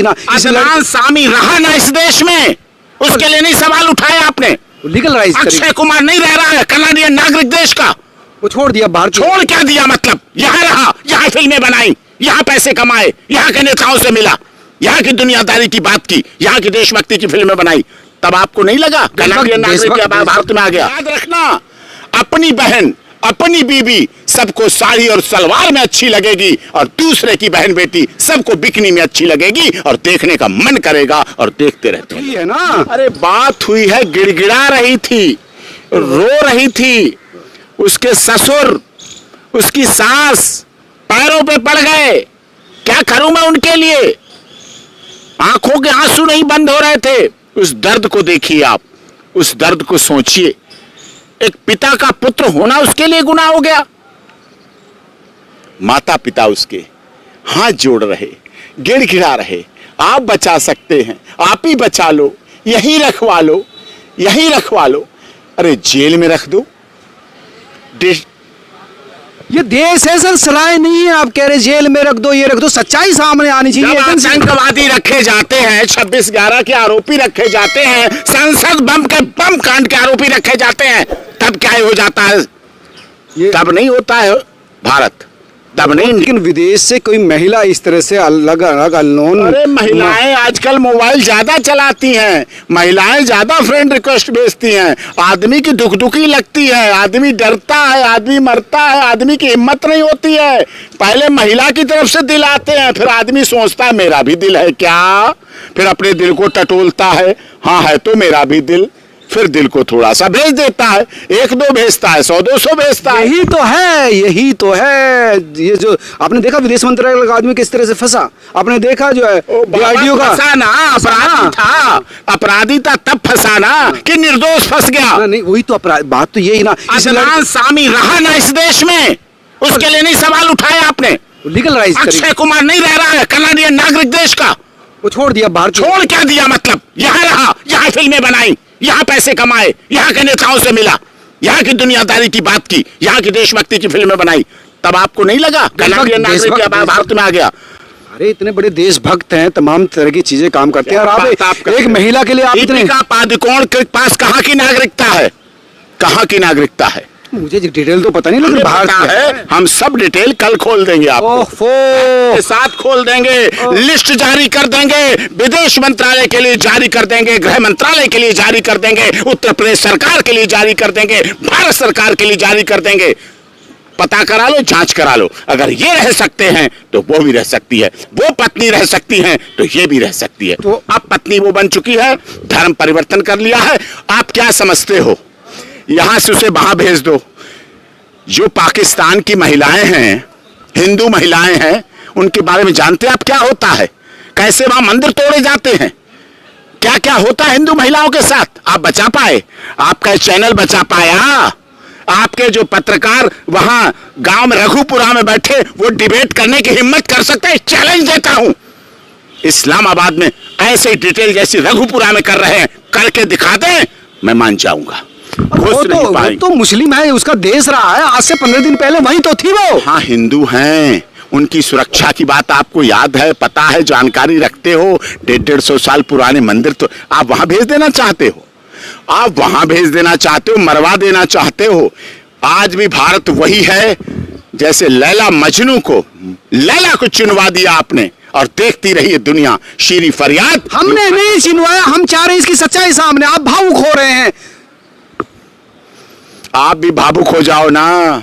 अदनान सामी रहा ना इस देश में, उसके लिए नहीं सवाल उठाए आपने। लीगलाइज अक्षय कुमार नहीं रह रहा है कनाडियन नागरिक देश का, वो छोड़ दिया बाहर। छोड़ क्या दिया मतलब? यहाँ रहा, यहाँ फिल्में बनाई, यहाँ पैसे कमाए, यहाँ के नेताओं से मिला, यहाँ की दुनियादारी की बात की, यहाँ की देशभक्ति की फिल्में बनाई, तब आपको नहीं लगा कनाडियन नागरिक भारत में आ गया? याद रखना, अपनी बहन अपनी बीबी सबको साड़ी और सलवार में अच्छी लगेगी, और दूसरे की बहन बेटी सबको बिकनी में अच्छी लगेगी, और देखने का मन करेगा और देखते रहते हैं ना। अरे बात हुई है, गिड़गिड़ा रही थी, रो रही थी, उसके ससुर उसकी सास पैरों पे पड़ गए। क्या करूं मैं उनके लिए? आंखों के आंसू नहीं बंद हो रहे थे। उस दर्द को देखिए आप, उस दर्द को सोचिए। एक पिता का पुत्र होना उसके लिए गुनाह हो गया। माता पिता उसके हाथ जोड़ रहे, गिड़गिड़ा रहे, आप बचा सकते हैं, आप ही बचा लो, यहीं रखवा लो, यहीं रखवा लो। अरे जेल में रख दो। ये देश है सर, सलाह नहीं है। आप कह रहे जेल में रख दो, ये रख दो, सच्चाई सामने आनी चाहिए। आतंकवादी रखे जाते हैं, 26/11 के आरोपी रखे जाते हैं, संसद बम कांड के आरोपी रखे जाते हैं, तब क्या हो जाता है? तब नहीं होता है भारत, तब नहीं। लेकिन विदेश से कोई महिला इस तरह से अलग अलग अननोन। अरे महिलाएं आजकल मोबाइल ज्यादा चलाती हैं, महिलाएं ज्यादा फ्रेंड रिक्वेस्ट भेजती हैं, आदमी की दुखी लगती है, आदमी डरता है, आदमी मरता है, आदमी की हिम्मत नहीं होती है। पहले महिला की तरफ से दिल आते हैं, फिर आदमी सोचता है मेरा भी दिल है क्या, फिर अपने दिल को टटोलता है, हाँ है तो मेरा भी दिल, फिर दिल को थोड़ा सा भेज देता है, 1-2 भेजता है, 100-200 भेजता है। यही तो है, यही तो है। ये जो आपने देखा विदेश मंत्रालय का आदमी किस तरह से फंसा, आपने देखा जो है डीआरडीओ का फंसा ना, अपराधी था, अपराधी था तब फंसा ना कि निर्दोष फंस गया। नहीं वही तो अपराध, बात तो यही ना। अदनान सामी रहा ना इस देश में, उसके लिए नहीं सवाल उठाए आपने। लीगलाइज अक्षय कुमार नहीं रह रहा है कनाडियन नागरिक देश का, वो छोड़ दिया बाहर। छोड़ क्या दिया मतलब? यहाँ रहा, यहाँ फिल्में बनाई, यहाँ पैसे कमाए, यहाँ के नेताओं से मिला, यहाँ की दुनियादारी की बात की, यहाँ की देशभक्ति की फिल्में बनाई, तब आपको नहीं लगा कनाडियन नागरिक भारत में आ गया? अरे इतने बड़े देशभक्त हैं, तमाम तरह की चीजें काम करते हैं, और आप एक महिला के लिए आप इतने। दीपिका पादुकोण के पास कहाँ की नागरिकता है? कहाँ की नागरिकता है? मुझे डिटेल तो पता नहीं, लेकिन भारत है। हम सब डिटेल कल खोल देंगे आपको, साथ खोल देंगे, लिस्ट जारी कर देंगे, विदेश मंत्रालय के लिए जारी कर देंगे, गृह मंत्रालय के लिए जारी कर देंगे, उत्तर प्रदेश सरकार के लिए जारी कर देंगे, भारत सरकार के लिए जारी कर देंगे। पता करा लो, जांच करा लो। अगर ये रह सकते हैं तो वो भी रह सकती है, वो पत्नी रह सकती है तो ये भी रह सकती है। तो अब पत्नी वो बन चुकी है, धर्म परिवर्तन कर लिया है। आप क्या समझते हो? यहां से उसे वहां भेज दो। जो पाकिस्तान की महिलाएं हैं, हिंदू महिलाएं हैं, उनके बारे में जानते हैं आप क्या होता है? कैसे वहां मंदिर तोड़े जाते हैं, क्या क्या होता है हिंदू महिलाओं के साथ? आप बचा पाए? आपका चैनल बचा पाया? आपके जो पत्रकार वहां गांव में रघुपुरा में बैठे वो डिबेट करने की हिम्मत कर सकते हैं? चैलेंज देता हूं, इस्लामाबाद में ऐसे डिटेल जैसी रघुपुरा में कर रहे हैं, करके दिखा दें, मैं मान जाऊंगा। वो तो मुस्लिम है, उसका देश रहा है, आज से 15 दिन पहले वहीं तो थी वो। हाँ हिंदू हैं, उनकी सुरक्षा की बात आपको याद है, पता है, जानकारी रखते हो। 150-150 साल पुराने मंदिर तो आप वहां भेज देना चाहते हो, आप वहां भेज देना चाहते हो, मरवा देना चाहते हो। आज भी भारत वही है जैसे लैला मजनू को, लैला को चुनवा दिया आपने, और देखती रही है दुनिया। शीरी फरियाद हमने नहीं चुनवाया, हम चाह रहे हैं इसकी सच्चाई सामने। आप भावुक हो रहे हैं, आप भी भावुक हो जाओ ना।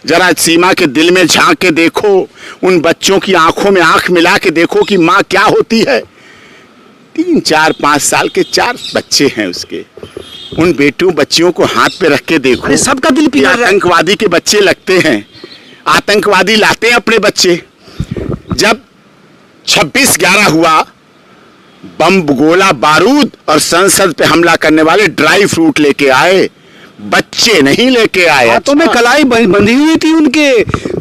जरा सीमा के दिल में झांक के देखो, उन बच्चों की आंखों में आंख मिला के देखो कि माँ क्या होती है। 3, 4, 5 साल के 4 बच्चे हैं उसके, उन बेटों बच्चियों को हाथ पे रख के देखो। सबका दिल पिघल रहा है। आतंकवादी के बच्चे लगते हैं, आतंकवादी लाते हैं अपने बच्चे। जब 26/11 हुआ, बम, गोला बारूद और संसद पे हमला करने वाले ड्राई फ्रूट लेके आए, बच्चे नहीं लेके आए। हाथों में कलाई बंधी हुई थी उनके।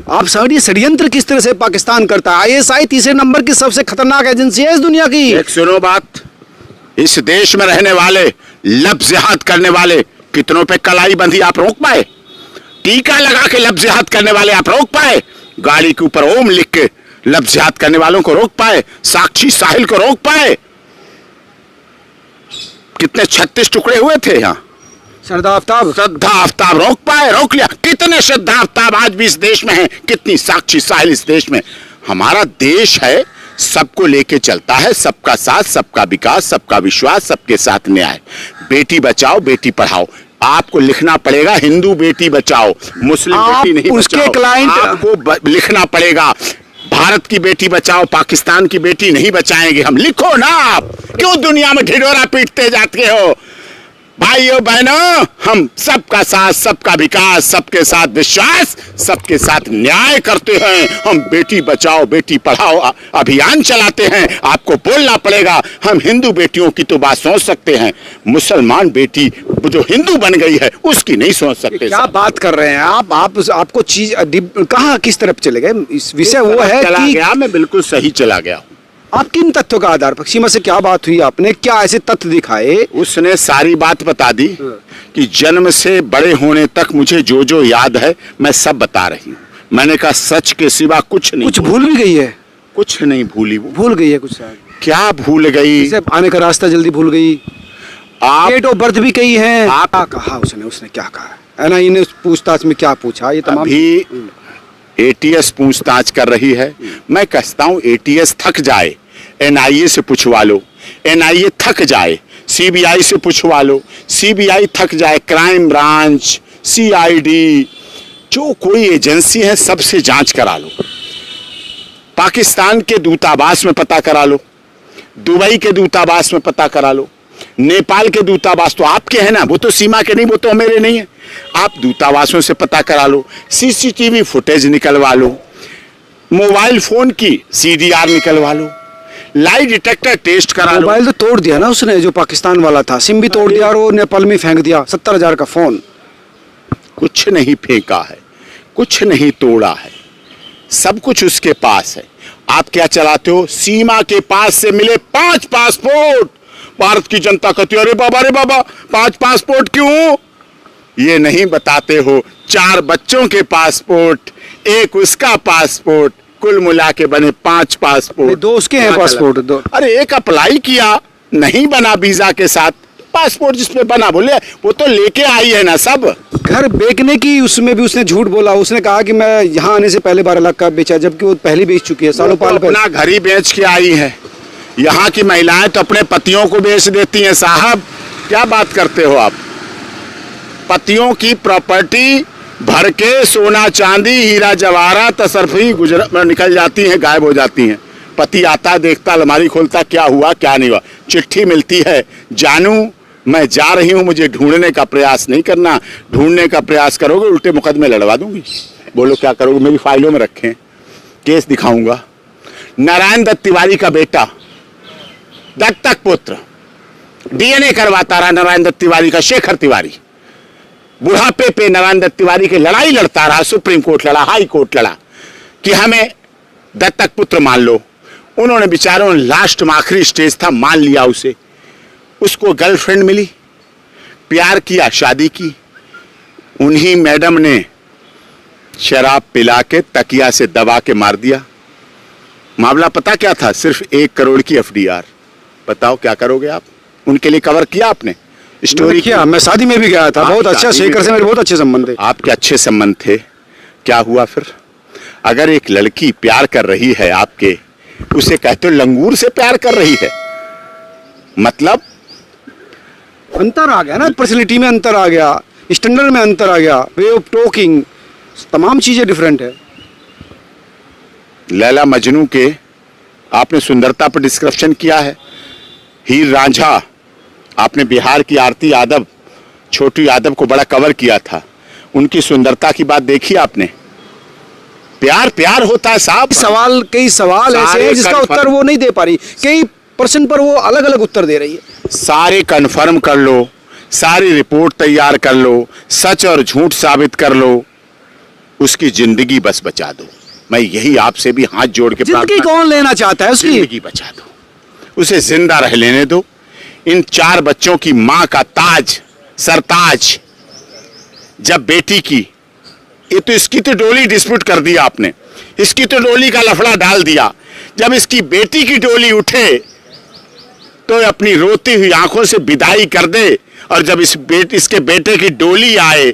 आप समझिए षड्यंत्र किस तरह से पाकिस्तान करता है। ISI 3 नंबर की सबसे खतरनाक एजेंसी है इस दुनिया की। एक सुनो बात, इस देश में रहने वाले, लफ्ज़ जिहाद करने वाले कितनों पे कलाई बंधी आप रोक पाए? टीका लगा के लफ्ज़ जिहाद करने वाले आप रोक पाए? गाड़ी के ऊपर ओम लिख के लफ्ज़ियात करने वालों को रोक पाए, साक्षी साहिल को रोक पाए। कितने 36 टुकड़े हुए थे यहाँ। श्रद्धा आफ्ताब रोक पाए, रोक लिया। कितने श्रद्धा आफ्ताब आज भी इस देश में हैं, कितनी साक्षी साहिल इस देश में। हमारा देश है, सबको लेके चलता है, सबका साथ, सबका विकास, सबका विश्वास, सबके साथ न्याय। बेटी बचाओ, बेटी पढ़ाओ। आपको लिखना पड़ेगा हिंदू बेटी बचाओ, मुस्लिम बेटी नहीं उसके बचाओ। क्लाइंट आपको लिखना पड़ेगा भारत की बेटी बचाओ, पाकिस्तान की बेटी नहीं बचाएंगे हम। लिखो ना आप, क्यों दुनिया में ढिढोरा पीटते जाते हो। भाइयों बहनों, हम सबका साथ, सबका विकास, सबके साथ विश्वास, सबके साथ न्याय करते हैं। हम बेटी बचाओ बेटी पढ़ाओ अभियान चलाते हैं। आपको बोलना पड़ेगा। हम हिंदू बेटियों की तो बात सोच सकते हैं, मुसलमान बेटी जो हिंदू बन गई है उसकी नहीं सोच सकते। क्या बात कर रहे हैं आप आपको चीज कहाँ किस तरफ चले गए। इस विषय वो है चला कि गया, मैं बिल्कुल सही चला गया। आप किन तथ्यों का आधार पर, सीमा से क्या बात हुई, आपने क्या ऐसे तथ्य दिखाए। उसने सारी बात बता दी कि जन्म से बड़े होने तक मुझे जो जो याद है मैं सब बता रही हूँ। मैंने कहा सच के सिवा कुछ नहीं। कुछ भूल भी गई है। कुछ नहीं भूली। वो भूल गई है कुछ शायद। क्या भूल गई। आने का रास्ता जल्दी भूल गई। आप डेट ऑफ बर्थ भी कही है। आप क्या कहा उसने क्या कहा है ना, इन्हें पूछताछ में क्या पूछा ये तमाम। अभी एटीएस पूछताछ कर रही है। मैं कहता हूँ एटीएस थक जाए, एनआईए से पूछवा लो, एनआईए थक जाए, सीबीआई से पूछवा लो, सीबीआई थक जाए, क्राइम ब्रांच, सीआईडी, जो कोई एजेंसी है सबसे जांच करा लो। पाकिस्तान के दूतावास में पता करा लो, दुबई के दूतावास में पता करा लो, नेपाल के दूतावास तो आपके हैं ना, वो तो सीमा के नहीं, वो तो मेरे नहीं है। आप दूतावासों से पता करा लो, सीसीटीवी फुटेज निकलवा लो, मोबाइल फोन की सीडीआर निकलवा लो, लाई डिटेक्टर टेस्ट करा लो। मोबाइल तो तोड़ दिया ना उसने, जो पाकिस्तान वाला था, सिम भी तोड़ दिया और वो नेपाल में फेंक दिया 70,000 का फोन। कुछ नहीं फेंका है, कुछ नहीं तोड़ा है, सब कुछ उसके पास है। आप क्या चलाते हो। सीमा के पास से मिले 5 पासपोर्ट। भारत की जनता कहती है अरे बाबा 5 पासपोर्ट क्यों, ये नहीं बताते हो। 4 बच्चों के पासपोर्ट, एक उसका पासपोर्ट, कुल मिला के बने 5 पासपोर्ट। 2 उसके हैं पासपोर्ट 2। अरे एक अप्लाई किया, नहीं बना वीजा के साथ, पासपोर्ट जिसपे बना, बोले वो तो लेके आई है ना सब। घर बेचने की उसमें भी उसने झूठ बोला। उसने कहा कि मैं यहाँ आने से पहले 12 लाख का बेचा, जबकि वो पहले बेच चुकी है सालों पहले। अपना घर ही बेच के आई है। यहाँ की महिलाएं तो अपने पतियों को बेच देती हैं साहब, क्या बात करते हो आप। पतियों की प्रॉपर्टी भर के सोना चांदी हीरा जवाहरात सरफी निकल जाती हैं, गायब हो जाती हैं। पति आता देखता, अलमारी खोलता, क्या हुआ क्या नहीं हुआ। चिट्ठी मिलती है, जानू मैं जा रही हूं, मुझे ढूंढने का प्रयास नहीं करना, ढूंढने का प्रयास करोगे उल्टे मुकदमे लड़वा दूंगी। बोलो क्या करोगे, मेरी फाइलों में रखें, केस दिखाऊंगा। नारायण दत्त तिवारी का बेटा, दत्तक पुत्र, डीएनए करवाता रहा नारायण दत्त तिवारी का, शेखर तिवारी। बुढ़ापे पे नारायण दत्त तिवारी की लड़ाई लड़ता रहा, सुप्रीम कोर्ट लड़ा, हाई कोर्ट लड़ा कि हमें दत्तक पुत्र मान लो। उन्होंने बेचारों लास्ट में आखिरी स्टेज था, मान लिया उसे। उसको गर्लफ्रेंड मिली, प्यार किया, शादी की। उन्हीं मैडम ने शराब पिला के तकिया से दबा के मार दिया। मामला पता क्या था, सिर्फ 1 करोड़ की एफडीआर। बताओ क्या करोगे आप। उनके लिए कवर किया आपने स्टोरी किया। मैं शादी में भी गया था, बहुत अच्छा, शेखर से मेरे बहुत अच्छे संबंध थे। आपके अच्छे संबंध थे, क्या हुआ फिर। अगर एक लड़की प्यार कर रही है आपके, उसे कहते हो लंगूर से प्यार कर रही है, मतलब अंतर आ गया ना, पर्सनैलिटी में अंतर आ गया, स्टैंडर्ड में अंतर आ गया, वे ऑफ टॉकिंग, तमाम चीजें डिफरेंट है। लैला मजनू के आपने सुंदरता पर डिस्क्रिप्शन किया है। हीर रांझा आपने बिहार की आरती यादव, छोटू यादव को बड़ा कवर किया था। उनकी सुंदरता की बात देखी आपने। प्यार प्यार होता है साहब। कई सवाल ऐसे हैं जिसका उत्तर वो नहीं दे पा रही, कई प्रश्न पर वो अलग अलग उत्तर दे रही है। सारे कन्फर्म कर लो, सारी रिपोर्ट तैयार कर लो, सच और झूठ साबित कर लो, उसकी जिंदगी बस बचा दो। मैं यही आपसे भी हाथ जोड़ के जिंदगी कौन लेना चाहता है उसकी, जिंदगी बचा दो, उसे जिंदा रह लेने दो। इन 4 बच्चों की मां का ताज, सरताज, जब बेटी की, ये तो इसकी तो डोली डिस्प्यूट कर दिया आपने। इसकी तो डोली का लफड़ा डाल दिया। जब इसकी बेटी की डोली उठे तो अपनी रोती हुई आंखों से विदाई कर दे, और जब इसके बेटे की डोली आए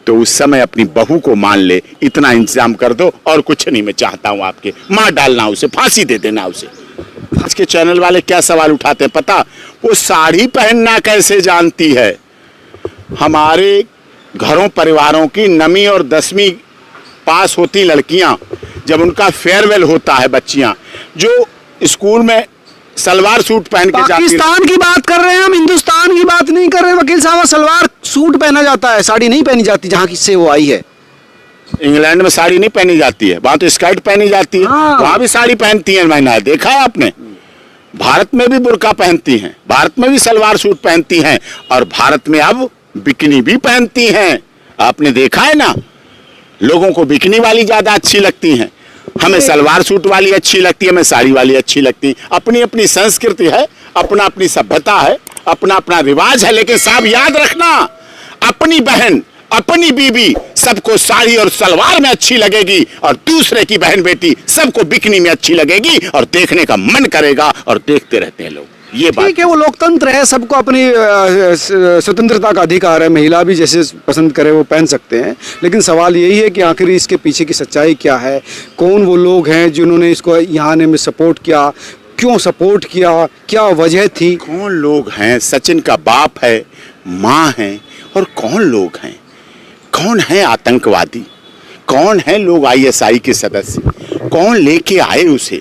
तो उस समय अपनी बहू को मान ले। इतना इंतजाम कर दो, और कुछ नहीं मैं चाहता हूं आपके। मार डालना उसे, फांसी दे देना उसे। आज के चैनल वाले क्या सवाल उठाते हैं पता? वो साड़ी पहनना कैसे जानती है। हमारे घरों परिवारों की 9वीं और 10वीं पास होती लड़कियां, जब उनका फेयरवेल होता है, बच्चियां जो स्कूल में सलवार सूट पहन के जाती है। पाकिस्तान की बात कर रहे हैं हम, हिंदुस्तान की बात नहीं कर रहे वकील साहब। सलवार सूट पहना जाता है, साड़ी नहीं पहनी जाती जहाँ से वो आई है। इंग्लैंड में साड़ी नहीं पहनी जाती है, वहां तो स्कर्ट पहनी जाती है। हाँ। वहां भी साड़ी पहनती है, मैंने देखा है आपने। भारत में भी बुर्का पहनती हैं, भारत में भी सलवार सूट पहनती हैं, और भारत में अब बिकनी भी पहनती हैं। आपने देखा है ना, लोगों को बिकनी वाली ज्यादा अच्छी लगती हैं। हमें सलवार सूट वाली अच्छी लगती है, हमें साड़ी वाली अच्छी लगती है। अपनी अपनी संस्कृति है, अपना अपनी सभ्यता है, अपना अपना रिवाज है। लेकिन साहब याद रखना, अपनी बहन, अपनी बीबी सबको साड़ी और सलवार में अच्छी लगेगी, और दूसरे की बहन बेटी सबको बिकनी में अच्छी लगेगी, और देखने का मन करेगा, और देखते रहते हैं लोग। ये बात ठीक है, वो लोकतंत्र है, सबको अपनी स्वतंत्रता का अधिकार है। महिला भी जैसे पसंद करे वो पहन सकते हैं। लेकिन सवाल यही है कि आखिर इसके पीछे की सच्चाई क्या है, कौन वो लोग हैं जिन्होंने इसको यहाँ आने में सपोर्ट किया, क्यों सपोर्ट किया, क्या वजह थी। कौन लोग हैं? सचिन का बाप है, माँ है, और कौन लोग हैं? कौन है आतंकवादी? कौन है लोग ISI के सदस्य? कौन लेके आए उसे?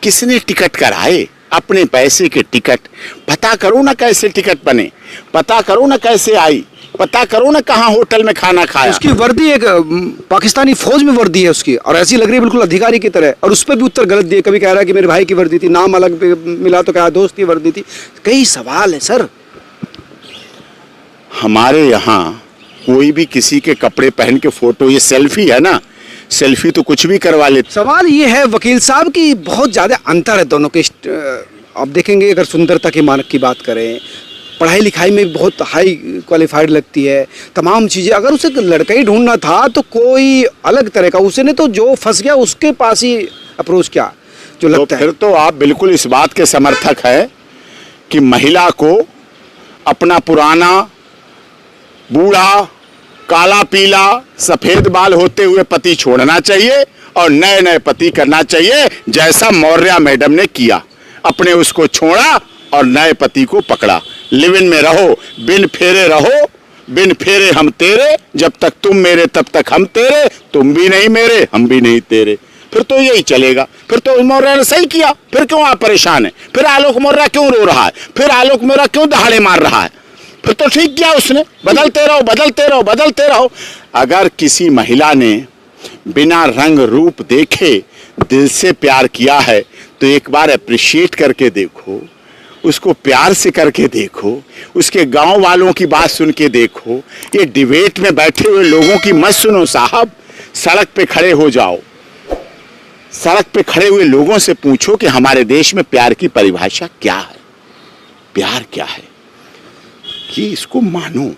किसने टिकट कराए? अपने पैसे के टिकट। पता करो ना कैसे टिकट बने, पता करो ना कैसे आई, पता करो ना कहाँ होटल में खाना खाया। उसकी वर्दी एक पाकिस्तानी फौज में वर्दी है उसकी, और ऐसी लग रही है बिल्कुल अधिकारी की तरह। और उस पर भी उत्तर गलत दिए। कभी कह रहा है कि मेरे भाई की वर्दी थी, नाम अलग मिला तो कहा दोस्त की वर्दी थी। कई सवाल है सर। हमारे यहाँ कोई भी किसी के कपड़े पहन के फोटो, ये सेल्फी है ना, सेल्फी तो कुछ भी करवा लेते। सवाल ये है वकील साहब की बहुत ज़्यादा अंतर है दोनों के। आप देखेंगे अगर सुंदरता के मानक की बात करें, पढ़ाई लिखाई में बहुत हाई क्वालिफाइड लगती है, तमाम चीज़ें। अगर उसे लड़का ही ढूंढना था तो कोई अलग तरह का, उसने तो जो फंस गया उसके पास ही अप्रोच किया जो लगता है। फिर तो आप बिल्कुल इस बात के समर्थक है कि महिला को अपना पुराना, बूढ़ा, काला पीला, सफेद बाल होते हुए पति छोड़ना चाहिए, और नए नए पति करना चाहिए, जैसा मौर्य मैडम ने किया। अपने उसको छोड़ा और नए पति को पकड़ा। लिव इन में रहो, बिन फेरे रहो, बिन फेरे हम तेरे, जब तक तुम मेरे तब तक हम तेरे, तुम भी नहीं मेरे हम भी नहीं तेरे। फिर तो यही चलेगा। फिर तो मौर्य ने सही किया। फिर क्यों आप परेशान है? फिर आलोक मौर्य क्यों रो रहा है? फिर आलोक मौर्य क्यों दहाड़े मार रहा है? फिर तो ठीक किया उसने। बदलते रहो, बदलते रहो, बदलते रहो। अगर किसी महिला ने बिना रंग रूप देखे दिल से प्यार किया है तो एक बार अप्रिशिएट करके देखो, उसको प्यार से करके देखो, उसके गांव वालों की बात सुन के देखो। ये डिबेट में बैठे हुए लोगों की मत सुनो साहब। सड़क पे खड़े हो जाओ, सड़क पे खड़े हुए लोगों से पूछो कि हमारे देश में प्यार की परिभाषा क्या है, प्यार क्या है, कि इसको मानो।